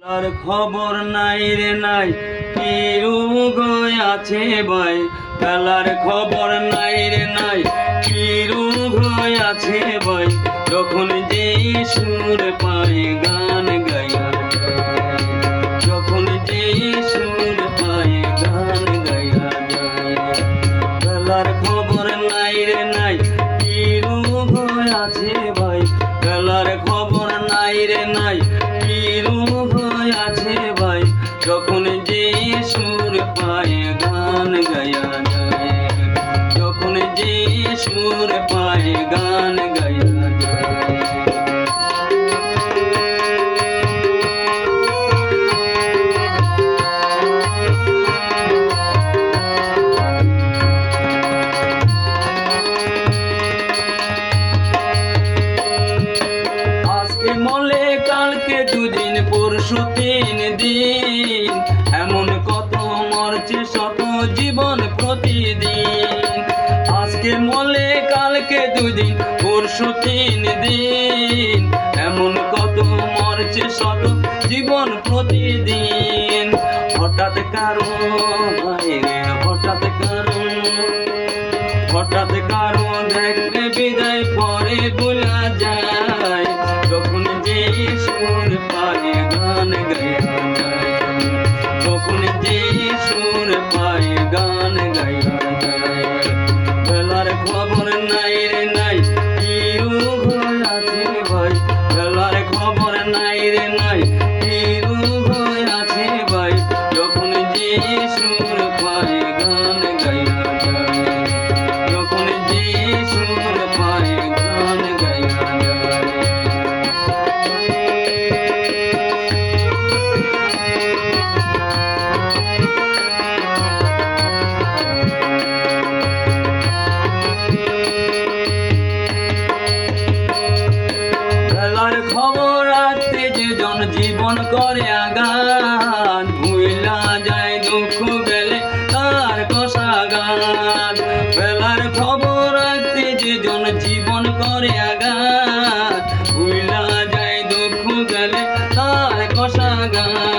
আর খবর নাই রে নাই কি রোগ আছে ভাই, বেলার খবর নাই রে নাই কি রোগ আছে ভাই। যখন যে সুর পাই গান গাইয়া যায়, যখন যে সুর পাই গান গাইয়া যায়। বেলার খবর নাই রে নাই কি রোগ আছে ভাই, বেলার খবর নাই রে নাই কি রোগ আছে ভাই। যখন যে সুর পায় গান গায়া যায়, যখন যে সুর পায় গান গায়া যায়। আজকে মলে কালকে দুদিন পরশু তিন দিন, এমন কত মরছে শত জীবন প্রতিদিন। আজকে মলে কালকে দুদিন পরশু তিন দিন, এমন কত মরছে শত জীবন প্রতিদিন। হঠাৎ কারো হঠাৎ কারো দেখলে বিদায় পরে বলা যায়। যখন যে সুর পায় গান গাইয়া যায়, তখন যে সুর পায় গান গাইয়া যায়। বেলার খবর নাই রে নাই কি রোগ আছে ভাই, বেলার খবর নাই রে নাই কি রোগ আছে ভাই। যখন যে সুর পায় গান গাইয়া যায়, যখন যে সুর পায় গান গাইয়া যায়। বেলার খবর রাখতে যে জন জীবন করে আঘাত, ভুইলা যায় দুঃখ গেলে তার কষা গান। বেলার খবর রাখতে যে জন জীবন করে আঘাত, ভুইলা যায় দুঃখ গেলে তার কষা গান।